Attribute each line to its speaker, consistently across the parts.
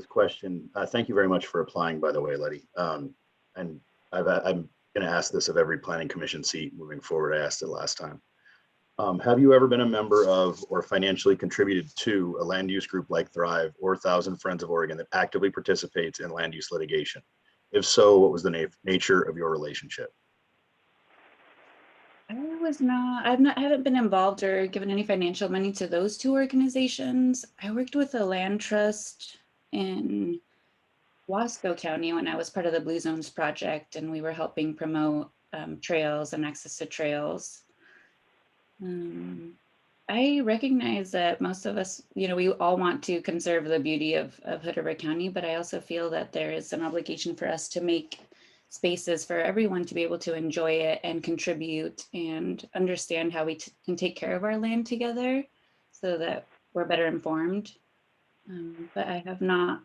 Speaker 1: question. Thank you very much for applying, by the way, Letty. And I'm going to ask this of every planning commission seat moving forward. I asked it last time. Have you ever been a member of or financially contributed to a land use group like Thrive or Thousand Friends of Oregon that actively participates in land use litigation? If so, what was the nature of your relationship?
Speaker 2: I haven't been involved or given any financial money to those two organizations. I worked with a land trust in Wasco County when I was part of the Blue Zones project, and we were helping promote trails and access to trails. I recognize that most of us, we all want to conserve the beauty of Hood River County, but I also feel that there is an obligation for us to make spaces for everyone to be able to enjoy it and contribute and understand how we can take care of our land together so that we're better informed. But I have not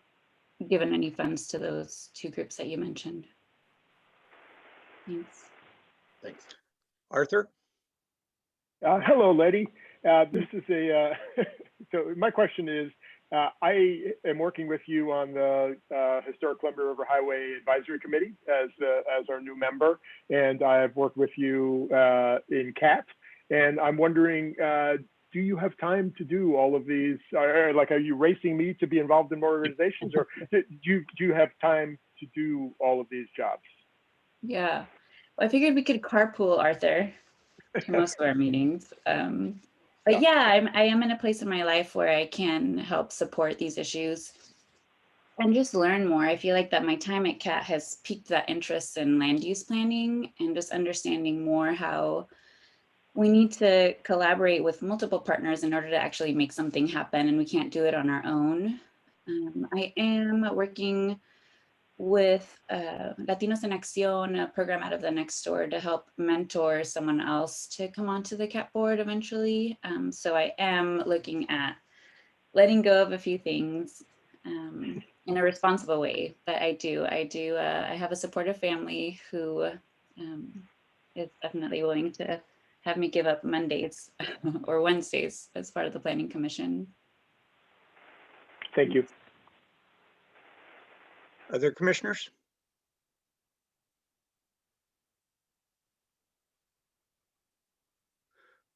Speaker 2: given any funds to those two groups that you mentioned. Thanks.
Speaker 1: Thanks.
Speaker 3: Arthur?
Speaker 4: Hello, Letty. This is so my question is, I am working with you on the Historic Columbia River Highway Advisory Committee as our new member, and I've worked with you in CAT, and I'm wondering, do you have time to do all of these? Like, are you racing me to be involved in more organizations, or do you have time to do all of these jobs?
Speaker 2: Yeah, well, I figured we could carpool, Arthur, to most of our meetings. But yeah, I am in a place in my life where I can help support these issues and just learn more. I feel like that my time at CAT has piqued that interest in land use planning and just understanding more how we need to collaborate with multiple partners in order to actually make something happen, and we can't do it on our own. I am working with Latinos en Acción, a program out of the next door, to help mentor someone else to come onto the CAT board eventually. So I am looking at letting go of a few things in a responsible way. But I have a supportive family who is definitely willing to have me give up Mondays or Wednesdays as part of the Planning Commission.
Speaker 4: Thank you.
Speaker 3: Other commissioners?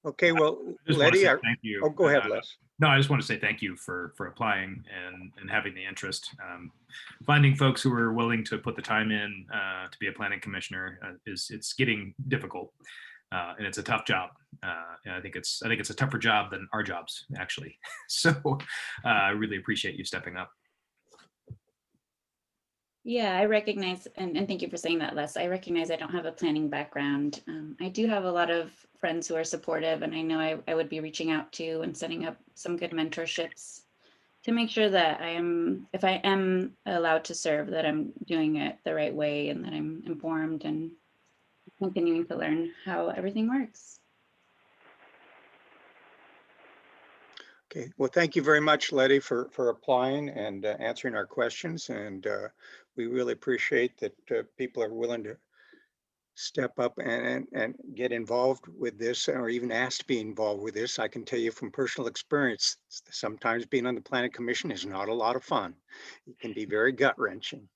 Speaker 3: Okay, well, Letty,
Speaker 5: thank you.
Speaker 3: Oh, go ahead, Les.
Speaker 5: No, I just want to say thank you for applying and having the interest. Finding folks who are willing to put the time in to be a planning commissioner it's getting difficult, and it's a tough job. And I think it's a tougher job than our jobs, actually. So I really appreciate you stepping up.
Speaker 2: Yeah, I recognize, and thank you for saying that, Les. I recognize I don't have a planning background. I do have a lot of friends who are supportive, and I know I would be reaching out to and setting up some good mentorships to make sure that if I am allowed to serve, that I'm doing it the right way and that I'm informed and continuing to learn how everything works.
Speaker 3: Okay, well, thank you very much, Letty, for applying and answering our questions. And we really appreciate that people are willing to step up and get involved with this, or even ask to be involved with this. I can tell you from personal experience, sometimes being on the Planning Commission is not a lot of fun. It can be very gut-wrenching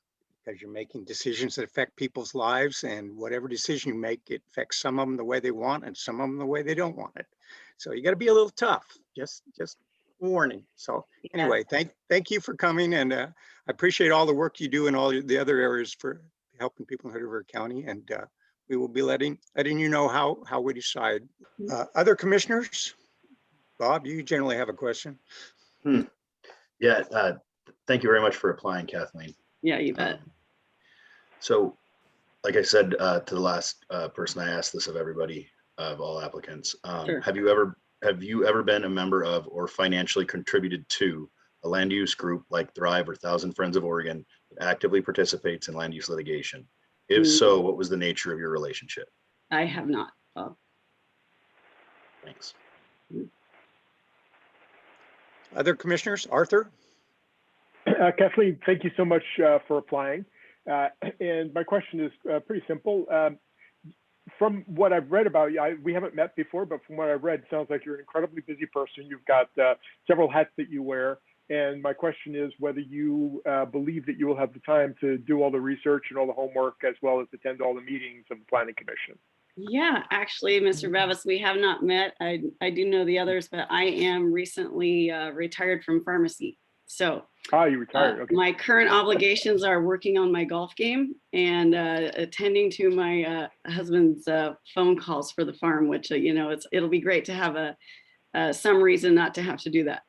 Speaker 3: because you're making decisions that affect people's lives, and whatever decision you make, it affects some of them the way they want and some of them the way they don't want it. So you got to be a little tough, just warning. So anyway, thank you for coming, and I appreciate all the work you do in all the other areas for helping people in Hood River County, and we will be letting you know how we decide. Other commissioners? Bob, you generally have a question.
Speaker 1: Yeah, thank you very much for applying, Kathleen.
Speaker 6: Yeah, you bet.
Speaker 1: So, like I said to the last person, I asked this of everybody, of all applicants.
Speaker 6: Sure.
Speaker 1: Have you ever been a member of or financially contributed to a land use group like Thrive or Thousand Friends of Oregon that actively participates in land use litigation? If so, what was the nature of your relationship?
Speaker 6: I have not. Bob.
Speaker 1: Thanks.
Speaker 3: Other commissioners? Arthur?
Speaker 4: Kathleen, thank you so much for applying. And my question is pretty simple. From what I've read about you, we haven't met before, but from what I've read, it sounds like you're an incredibly busy person. You've got several hats that you wear. And my question is whether you believe that you will have the time to do all the research and all the homework, as well as attend all the meetings of the Planning Commission.
Speaker 6: Yeah, actually, Mr. Bevis, we have not met. I do know the others, but I am recently retired from pharmacy. So
Speaker 4: You retired. Okay.
Speaker 6: my current obligations are working on my golf game and attending to my husband's phone calls for the farm, which, you know, it'll be great to have some reason not to have to do that.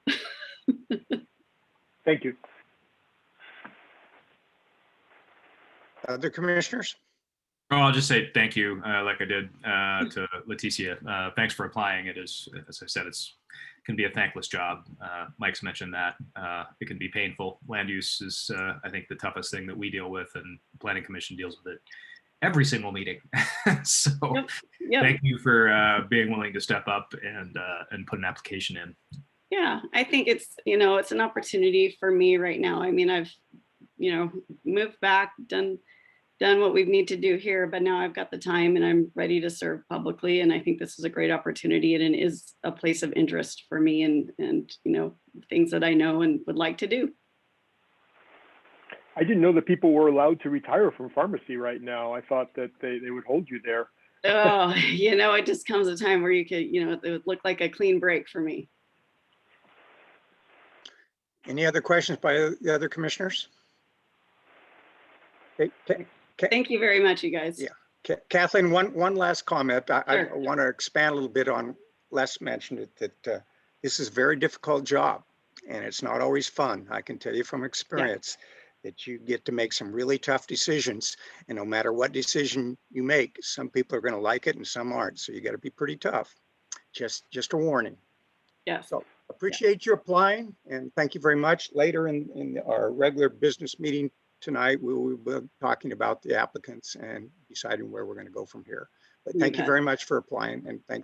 Speaker 4: Thank you.
Speaker 3: Other commissioners?
Speaker 5: Oh, I'll just say thank you, like I did to Leticia. Thanks for applying. It is, as I said, can be a thankless job. Mike's mentioned that it can be painful. Land use is, I think, the toughest thing that we deal with, and the Planning Commission deals with it every single meeting. So
Speaker 6: Yep.
Speaker 5: thank you for being willing to step up and put an application in.
Speaker 6: Yeah, I think it's, you know, it's an opportunity for me right now. I mean, I've, you know, moved back, done what we need to do here, but now I've got the time and I'm ready to serve publicly. And I think this is a great opportunity, and it is a place of interest for me and, you know, things that I know and would like to do.
Speaker 4: I didn't know that people were allowed to retire from pharmacy right now. I thought that they would hold you there.
Speaker 6: Oh, you know, it just comes a time where you could, you know, it would look like a clean break for me.
Speaker 3: Any other questions by the other commissioners? Okay,
Speaker 6: Thank you very much, you guys.
Speaker 3: Yeah. Kathleen, one last comment. I
Speaker 6: Sure.
Speaker 3: want to expand a little bit on Les mentioned it, that this is a very difficult job and it's not always fun. I can tell you from experience that you get to make some really tough decisions, and no matter what decision you make, some people are going to like it and some aren't. So you got to be pretty tough. Just a warning.
Speaker 6: Yes.
Speaker 3: So appreciate you applying, and thank you very much. Later in our regular business meeting tonight, we will be talking about the applicants and deciding where we're going to go from here. But
Speaker 6: You
Speaker 3: thank you
Speaker 6: bet.
Speaker 3: very much for applying, and thanks